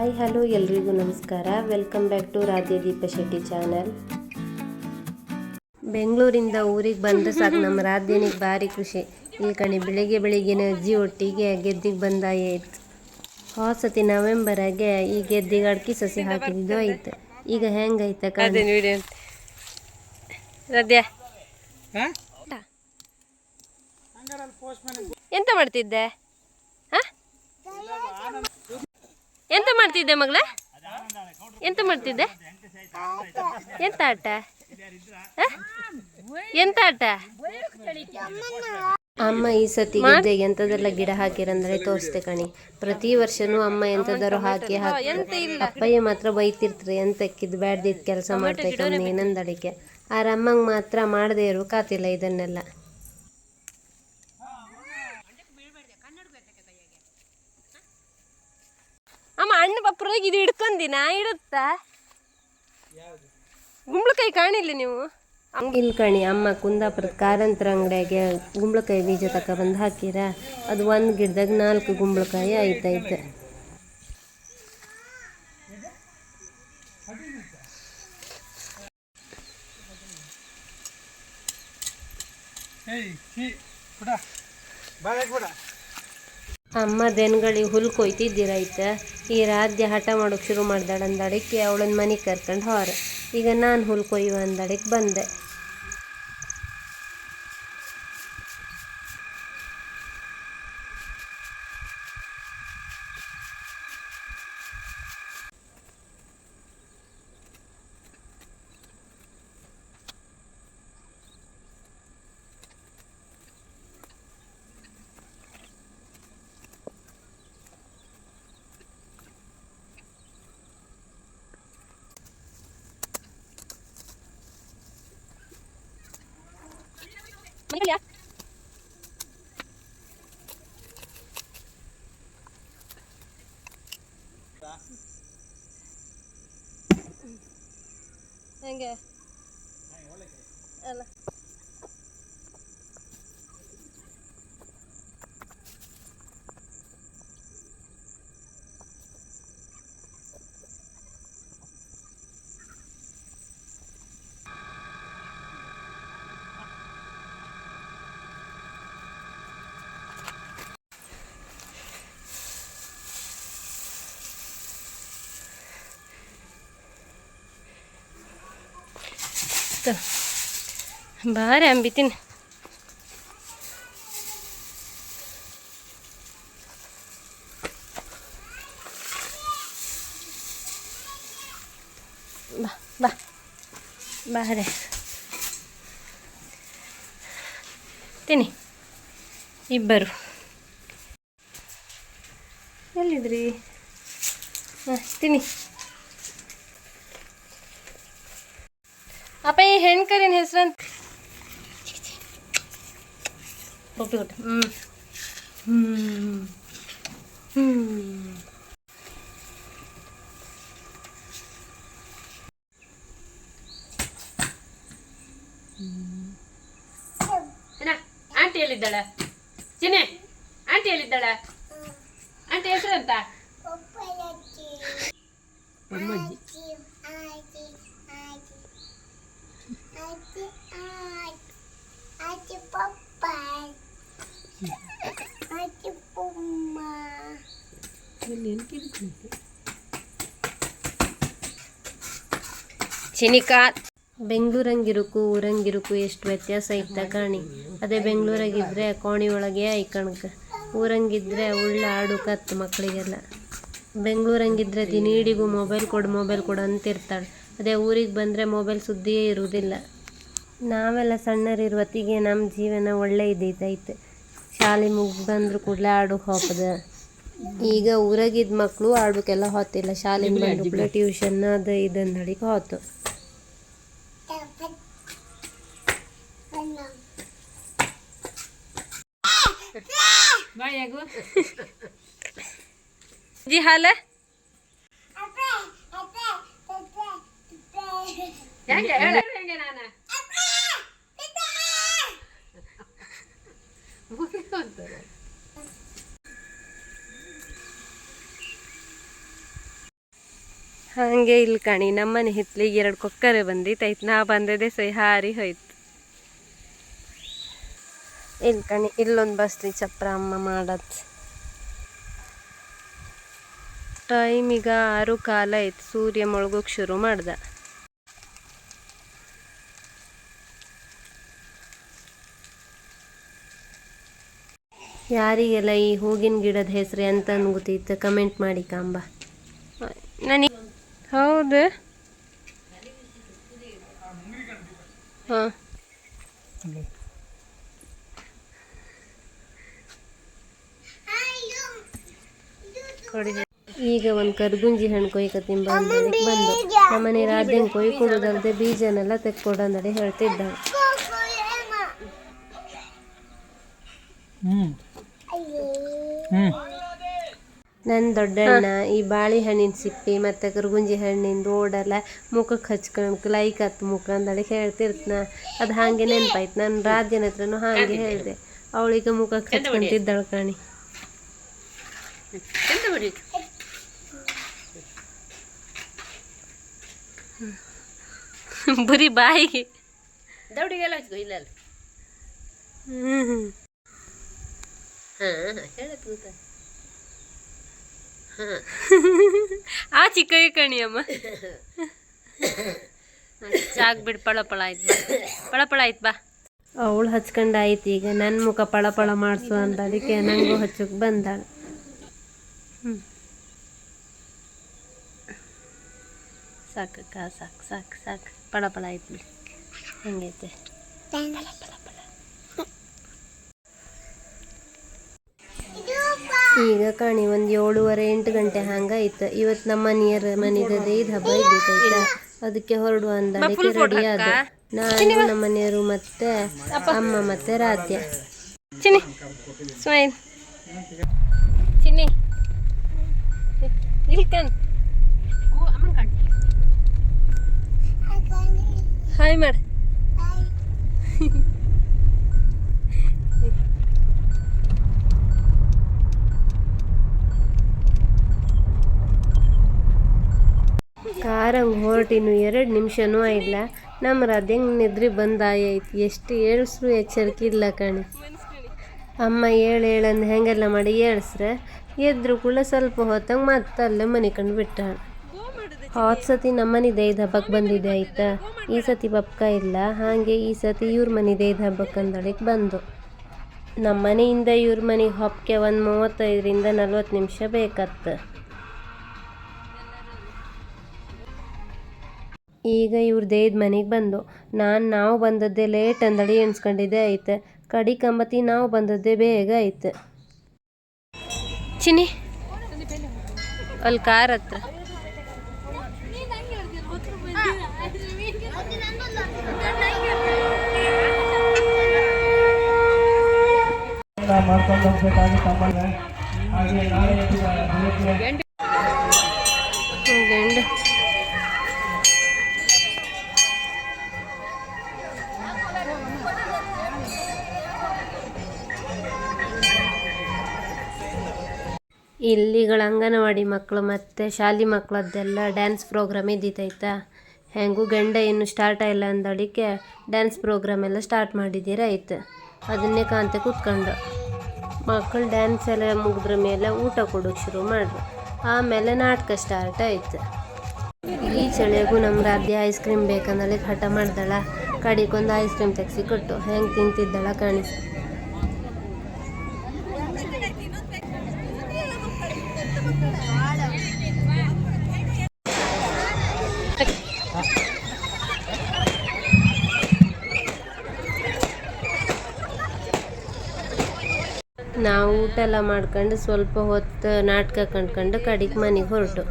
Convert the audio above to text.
Hi hello ಎಲ್ರಿಗೂ ನಮಸ್ಕಾರ. Welcome back to Radhya Deepa Shetty channel. ಬೆಂಗಳೂರಿಂದ ಊರಿಗೆ ಬಂದ ಸಾಕು ನಮ್ಮ ರಾಧ್ಯನಿಗೆ ಭಾರಿ ಖುಷಿ. ಇಲ್ಲಿ ಕಣಿ ಬೆಳಿಗ್ಗೆನೇ ಅಜ್ಜಿ ಒಟ್ಟಿಗೆ ಗೆದ್ದಿಗೆ ಬಂದಾಯಿತು. ಹೊಸತಿ ನವೆಂಬರಾಗೆ ಈ ಗೆದ್ದಿಗೆ ಅಡ್ಕಿ ಸಸಿ ಹಾಕಿದ್ದು ಆಯ್ತು. ಈಗ ಹೆಂಗೈತೆ ಕಾಣಿ. ಎಂತ ಮಾಡ್ತಿದ್ದೆ? ಎಂತ ಮಾಡ್ತಿದ್ದೆ ಮಗಳ? ಎಂತ ಮಾಡ್ತಿದ್ದೆ? ಎಂತ ಆಟ? ಎಂತ ಆಟ? ಅಮ್ಮ ಈ ಸತಿ ಗೆದ್ದೆಗೆ ಎಂತದೆಲ್ಲ ಗಿಡ ಹಾಕಿರಂದ್ರೆ ತೋರಿಸ್ತೆ ಕಣಿ. ಪ್ರತಿ ವರ್ಷನೂ ಅಮ್ಮ ಎಂತದಾರು ಹಾಕಿ ಅಪ್ಪಯ್ಯ ಮಾತ್ರ ಬೈತಿರ್ತ್ರಿ, ಎಂತಕ್ಕಿದ್ ಬ್ಯಾಡ್ದಿದ್ ಕೆಲಸ ಮಾಡ್ತೈತೆ ಏನಂದಡಿಕೆ. ಅಮ್ಮಂಗೆ ಮಾತ್ರ ಮಾಡದೇ ಇರು ಕಾತಿಲ್ಲ ಇದನ್ನೆಲ್ಲ. ಅಮ್ಮ ಹಣ್ಣು ಬಪ್ಪರಾಗಿ ಇದು ಹಿಡ್ಕೊಂದಿನ ಇಡುತ್ತಾ ಗುಂಬಳಕಾಯಿ ಕಾಣಿಲ್ಲ ನೀವು? ಇಲ್ಲಿ ಕಣಿ ಅಮ್ಮ ಕುಂದಾಪುರದ ಕಾರಂತರ ಅಂಗಡಿಯಾಗೆ ಗುಂಬಳಕಾಯಿ ಬೀಜ ಬಂದು ಹಾಕಿರ. ಅದು ಒಂದು ಗಿಡದಾಗ 4 ಗುಂಬಳಕಾಯಿ ಆಯ್ತೈತೆ. ಅಮ್ಮ ದೆನ್ಗಳಿಗೆ ಹುಲ್ ಕೊಯ್ತಿದ್ದಿರೈತ. ಈ ರಾಧ್ಯ ಹಠ ಮಾಡೋಕೆ ಶುರು ಮಾಡ್ದಾಳ ಅಂದಡಿಕೆ ಅವಳನ್ನ ಮನೆಗೆ ಕರ್ಕೊಂಡು ಹೋರ. ಈಗ ನಾನು ಹುಲ್ ಕೊಯ್ಯುವ ಅಂದಡಿಕೆ ಬಂದೆ. ಹೆಂಗೆ ಅಲ್ಲ ಭಾರಿ ಅಂಬಿತೀನಿ. ಬಾ ಬಾ ಬಾರೆ ತಿನ್ನಿ ಇಬ್ಬರು. ಎಲ್ಲಿದ್ರಿ? ತಿನ್ನಿ. ಅಪ್ಪ ಈ ಹೆಣ್ಕರಿನ ಹೆಸ್ರಂತ ಒಪ್ಪಿಕೊಟ್ಟು. ಆಂಟಿ ಹೇಳಿದ್ದಾಳ ಚಿನ್ನೆ? ಆಂಟಿ ಹೇಳಿದ್ದಾಳ? ಆಂಟಿ ಹೆಸರಂತ? ಚಿನಿಕಾ ಬೆಂಗಳೂರಂಗಿರುಕು ಊರಂಗಿರುಕು ಎಷ್ಟು ವ್ಯತ್ಯಾಸ ಐತ ಕಾಣಿ. ಅದೇ ಬೆಂಗಳೂರಾಗಿದ್ರೆ ಕೋಣಿ ಒಳಗೆ ಐಕಣಕ, ಊರಂಗಿದ್ರೆ ಉಳ್ಳ ಆಡು ಕತ್ತು ಮಕ್ಕಳಿಗೆಲ್ಲ. ಬೆಂಗಳೂರಂಗಿದ್ರೆ ದಿನೀಡಿಗೂ ಮೊಬೈಲ್ ಕೊಡು ಅಂತಿರ್ತಾಳೆ. ಅದೇ ಊರಿಗೆ ಬಂದರೆ ಮೊಬೈಲ್ ಸುದ್ದಿಯೇ ಇರುವುದಿಲ್ಲ. ನಾವೆಲ್ಲ ಸಣ್ಣರಿರುವತ್ತಿಗೆ ನಮ್ಮ ಜೀವನ ಒಳ್ಳೆ ಇದೈತೆ. ಶಾಲೆ ಬಂದ್ರು ಕೂಡಲೇ ಆಡು ಹೋಪದ. ಈಗ ಊರಾಗಿದ್ದ ಮಕ್ಕಳು ಆಡೋಕ್ಕೆಲ್ಲ ಹೋತಿಲ್ಲ. ಶಾಲೆಯಿಂದ ಬಂದು ಕೂಡ ಟ್ಯೂಷನ್ ಅದು ಇದನ್ನಡಿಗೆ ಹೋತು. ಜಿ ಹಾಲ ನಾನು ಹಾಗೆ ಇಲ್ಲಿ ಕಾಣಿ ನಮ್ಮನೆ ಹಿತ್ಲಿಗೆ 2 ಕೊಕ್ಕರೆ ಬಂದಿತ್ತು. ನಾ ಬಂದದೆ ಸೈ ಹಾರಿ ಹೋಯ್ತು. ಇಲ್ಲಿ ಕಾಣಿ ಇಲ್ಲೊಂದು ಬಸ್ರಿ ಚಪ್ರ ಅಮ್ಮ ಮಾಡತ್. ಟೈಮ್ ಈಗ 6:15 ಆಯ್ತು. ಸೂರ್ಯ ಮುಳುಗೋಕೆ ಶುರು ಮಾಡ್ದ. ಯಾರಿಗೆಲ್ಲ ಈ ಹೂಗಿನ ಗಿಡದ ಹೆಸರು ಅಂತ ಗೊತ್ತಿತ್ತು ಕಮೆಂಟ್ ಮಾಡಿ ಕಾಂಬ. ನನಗೆ ಹೌದು ಹಾಂ ಈಗ ಒಂದು ಕರ್ಗುಂಜಿ ಹಣ್ಣು ಕೊಯ್ಕತ್ತಿಂಬ ಬಂದು ನಮ್ಮನೆ ರಾಧೆನ್ ಕೊಯ್ ಕೊಡೋದಲ್ದೆ ಬೀಜನೆಲ್ಲ ತೆಕ್ಕೊಡಂದಡೆ ಹೇಳ್ತಿದ್ದ. ನನ್ನ ದೊಡ್ಡಣ್ಣ ಈ ಬಾಳೆಹಣ್ಣಿನ ಸಿಪ್ಪಿ ಮತ್ತು ಕರ್ಗುಂಜಿ ಹಣ್ಣಿಂದು ಓಡೆಲ್ಲ ಮುಖಕ್ಕೆ ಹಚ್ಕೊಂಡು ಲೈಕ್ ಹತ್ತು ಮುಖ ಅಂದಳಿ ಹೇಳ್ತಿರ್ತನ. ಅದು ಹಾಗೆ ನೆನಪಾಯ್ತು. ನಾನು ರಾಜ್ಯನ ಹತ್ರನೂ ಹಾಗೆ ಹೇಳಿದೆ. ಅವಳಿಗೆ ಮುಖಕ್ಕೆ ಹಚ್ಕೊಂತಿದ್ದಾಳು ಕಾಣಿ. ಬರೀ ಬಾಯಿಗೆ ದೌಡಿಗೆಲ್ಲ ಹಚ್ಕೋ ಇಲ್ಲ. ಆ ಚಿಕ್ಕ ಕಣಿ ಅಮ್ಮ ಸಾಕ್ ಬಿಡು. ಪಳಪಳ ಆಯ್ತು ಬಾ, ಪಳಪಳ ಆಯ್ತು ಬಾ. ಅವಳು ಹಚ್ಕೊಂಡು ಆಯ್ತು. ಈಗ ನನ್ನ ಮುಖ ಪಳಪಳ ಮಾಡಿಸು ಅಂತ ಅದಕ್ಕೆ ನನಗೂ ಹಚ್ಚಕ್ಕೆ ಬಂದಾಳು. ಸಾಕಕ್ಕ ಸಾಕು ಸಾಕು ಸಾಕು. ಪಳಪಳ ಆಯ್ತು ಬಿಡಿ. ಹಂಗೈತೆ ಈಗ ಕಾಣಿ ಒಂದು 7:30-8 ಗಂಟೆ ಹಂಗಾಯ್ತು. ಇವತ್ತು ನಮ್ಮ ಮನೆಯರ ಮನೆಯದೇ ಇದು ಹಬ್ಬ ಇದ್ದಿತ್ತೈತ. ಅದಕ್ಕೆ ಹೊರಡುವ ಅಂದಕ್ಕೆ ರೆಡಿ ಆದ. ನಾನು ನಮ್ಮ ಮನೆಯವರು ಮತ್ತೆ ಅಮ್ಮ ಮತ್ತೆ ರಾಧ್ಯ. ಚಿನ್ನಿ ಸ್ಮೈಲ್ ಚಿನ್ನಿ ಇಲ್ಕನ್ ಹಾಯ್ ಮಾಡಿ. ಕಾರಂಗೆ ಹೊರಟಿನ್ನು 2 ನಿಮಿಷನೂ ಆಯಿಲ್ಲ. ನಮ್ಮ ರಾಧೆಂಗೆ ನಿದ್ರಿ ಬಂದಾಯೈತಿ. ಎಷ್ಟು ಏಳ್ಸ್ರು ಎಚ್ಚರಿಕೆ ಇಲ್ಲ ಕಣಿ. ಅಮ್ಮ ಹೇಳಂದು ಹೆಂಗೆಲ್ಲ ಮಾಡಿ ಏಳ್ಸ್ರೆ ಎದ್ರು ಕೂಡ ಸ್ವಲ್ಪ ಹೊತ್ತಂಗೆ ಮತ್ತೆ ಅಲ್ಲೇ ಮನೆ ಕಂಡು ಬಿಟ್ಟಾಳು. ಹೋದ ಸತಿ ನಮ್ಮ ಮನೆದೇ ಇದು ಹಬ್ಬಕ್ಕೆ ಬಂದಿದ್ದೆ ಆಯ್ತಾ. ಈ ಸತಿ ಪಪ್ಕ ಇಲ್ಲ. ಹಾಗೆ ಈ ಸತಿ ಇವ್ರ ಮನೆದೇ ಇದು ಹಬ್ಬಕ್ಕೆ ಅಂದಳಿಗೆ ಬಂದು. ನಮ್ಮ ಮನೆಯಿಂದ ಇವ್ರ ಮನೆಗೆ ಹಬ್ಬಕ್ಕೆ ಒಂದು 35-40 ನಿಮಿಷ ಬೇಕತ್ತು. ಈಗ ಇವ್ರದ್ದು ಮನೆಗೆ ಬಂದು ನಾವು ಬಂದದ್ದೇ ಲೇಟ್ ಅಂದಳಿ ಎಣ್ಸ್ಕೊಂಡಿದ್ದೆ ಆಯ್ತು. ಕಡಿ ಕಂಬತಿ ನಾವು ಬಂದದ್ದೇ ಬೇಗ ಆಯ್ತು. ಚಿನ್ನಿ ಅಲ್ಲಿ ಕಾರ್ ಹತ್ರ ಗಂಡ ಇಲ್ಲಿಗಳ ಅಂಗನವಾಡಿ ಮಕ್ಕಳು ಮತ್ತು ಶಾಲೆ ಮಕ್ಕಳದ್ದೆಲ್ಲ ಡ್ಯಾನ್ಸ್ ಪ್ರೋಗ್ರಾಮ್ ಇದ್ದಿತ್ತೈತಾ. ಹೆಂಗೂ ಗಂಡ ಇನ್ನು ಸ್ಟಾರ್ಟ್ ಆಗಿಲ್ಲ ಅಂದಳಿಕೆ ಡ್ಯಾನ್ಸ್ ಪ್ರೋಗ್ರಾಮ್ ಎಲ್ಲ ಸ್ಟಾರ್ಟ್ ಮಾಡಿದ್ದೀರ ಆಯ್ತು. ಅದನ್ನೇ ಕಾಂತೆ ಕೂತ್ಕೊಂಡು ಮಕ್ಕಳು ಡ್ಯಾನ್ಸ್ ಎಲ್ಲ ಮುಗಿದ್ರ ಮೇಲೆ ಊಟ ಕೊಡೋಕೆ ಶುರು ಮಾಡ್ರು. ಆಮೇಲೆ ನಾಟಕ ಸ್ಟಾರ್ಟ್ ಆಯ್ತು. ಈ ಚಳಿಗೂ ನಮ್ಮ ರಾಧ್ಯ ಐಸ್ ಕ್ರೀಮ್ ಬೇಕಂದಳಿಗೆ ಹಠ ಮಾಡ್ದಳ. ಕಡಿಗೊಂದು ಐಸ್ ಕ್ರೀಮ್ ತೆಗ್ಸಿ ಕೊಟ್ಟು ಹೆಂಗೆ ತಿಂತಿದ್ದಳ ಕಾಣಿ. ನಾವು ಊಟ ಎಲ್ಲ ಮಾಡ್ಕೊಂಡು ಸ್ವಲ್ಪ ಹೊತ್ತು ನಾಟಕ ಕಂಡ್ಕೊಂಡು ಕಡಿಗೆ ಮನೆಗೆ ಹೊರಟು.